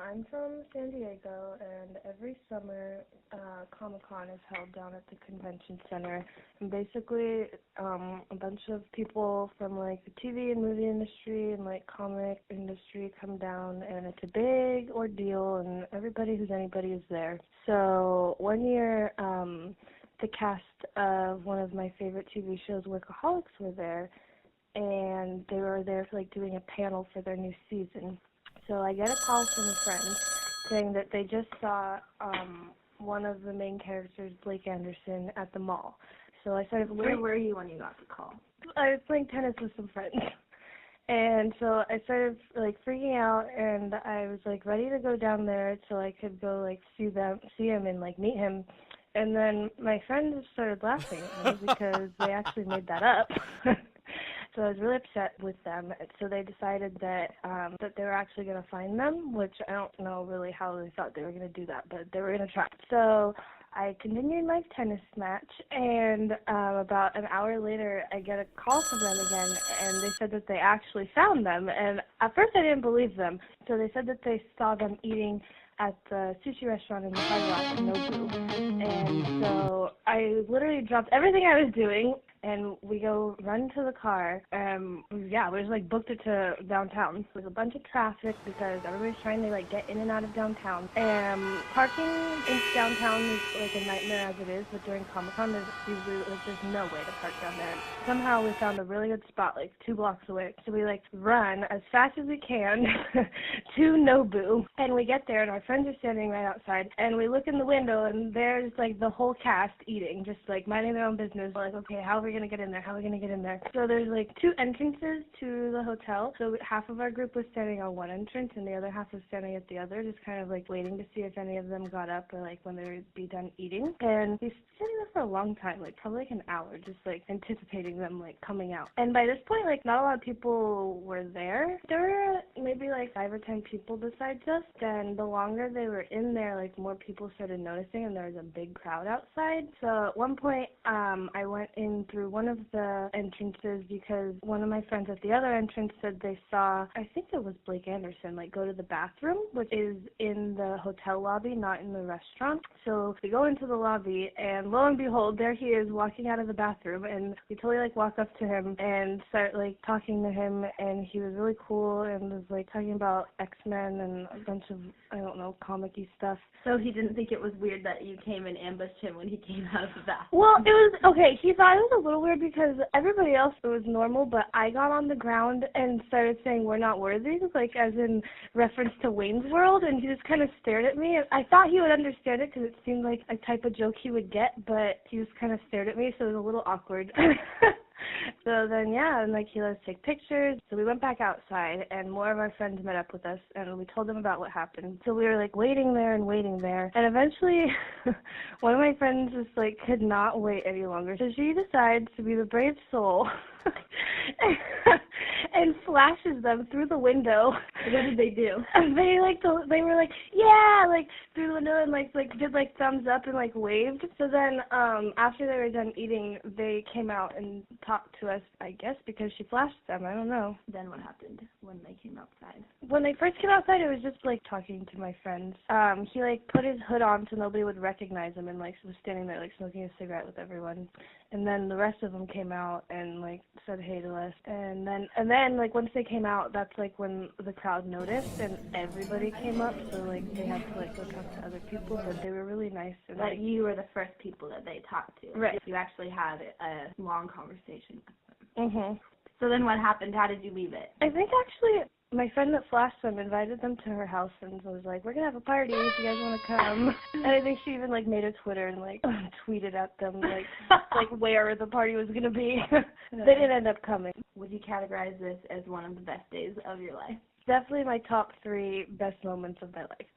I'm from San Diego, and every summer, Comic-Con is held down at the convention center. And basically, a bunch of people from, like, the TV and movie industry and, like, comic industry come down, and it's a big ordeal, and everybody who's anybody is there. So one year, the cast of one of my favorite TV shows, Workaholics, were there, and they were there for, like, doing a panel for their new season. So I get a call from a friend saying that they just saw one of the main characters, Blake Anderson, at the mall. So I started. Where were you when you got the call? I was playing tennis with some friends, and so I started like freaking out, and I was like ready to go down there so I could go like see him, and like meet him. And then my friends started laughing at me because they actually made that up. So I was really upset with them. So they decided that they were actually going to find them, which I don't know really how they thought they were going to do that, but they were going to try. So I continued my tennis match, and about an hour later, I get a call from them again, and they said that they actually found them. And at first I didn't believe them. So they said that they saw them eating at the sushi restaurant in the Hard Rock, Nobu. And so I literally dropped everything I was doing, and we go run to the car. We just like booked it to downtown. There's a bunch of traffic because everybody's trying to like get in and out of downtown. And parking in downtown is like a nightmare as it is, but during Comic-Con there's no way to park down there. Somehow we found a really good spot like 2 blocks away. So we like run as fast as we can to Nobu, and we get there and our friends are standing right outside, and we look in the window and there's like the whole cast eating, just like minding their own business. We're like, okay, how are we gonna get in there? How are we gonna get in there? So there's like 2 entrances to the hotel. So half of our group was standing on one entrance and the other half was standing at the other, just kind of like waiting to see if any of them got up or like when they would be done eating. And we standing there for a long time, like probably like an hour, just like anticipating them like coming out. And by this point, like not a lot of people were there. There were maybe like 5 or 10 people besides us. Then the longer they were in there, like more people started noticing, and there was a big crowd outside. So at one point, I went in through one of the entrances because one of my friends at the other entrance said they saw, I think it was Blake Anderson, like go to the bathroom, which is in the hotel lobby, not in the restaurant. So we go into the lobby, and lo and behold, there he is walking out of the bathroom, and we totally like walk up to him and start like talking to him, and he was really cool and was like talking about X-Men and a bunch of, I don't know, comic-y stuff. So he didn't think it was weird that you came and ambushed him when he came out of the bathroom? Well, it was, okay, he thought it was a little weird because everybody else was normal, but I got on the ground and started saying we're not worthy, like as in reference to Wayne's World, and he just kind of stared at me. I thought he would understand it because it seemed like a type of joke he would get, but he just kind of stared at me, so it was a little awkward. So then, yeah, and like he let us take pictures. So we went back outside, and more of our friends met up with us, and we told them about what happened. So we were like waiting there, and eventually, one of my friends just like could not wait any longer. So she decides to be the brave soul, and flashes them through the window. What did they do? They were like, yeah, like through the window, and like did like thumbs up and like waved. So then, after they were done eating, they came out and talked to us, I guess, because she flashed them. I don't know. Then what happened when they came outside? When they first came outside, it was just like talking to my friends. He like put his hood on so nobody would recognize him, and like was standing there like smoking a cigarette with everyone. And then the rest of them came out and like said hey to us. And then like once they came out, that's like when the crowd noticed and everybody came up. So like they had to like go talk to other people, but they were really nice. And like you were the first people that they talked to. Right. You actually had a long conversation with them. Mhm. So then what happened? How did you leave it? I think actually my friend that flashed them invited them to her house and was like, we're going to have a party if you guys want to come. And I think she even like made a Twitter and like tweeted at them like where the party was going to be. They didn't end up coming. Would you categorize this as one of the best days of your life? Definitely my top 3 best moments of my life.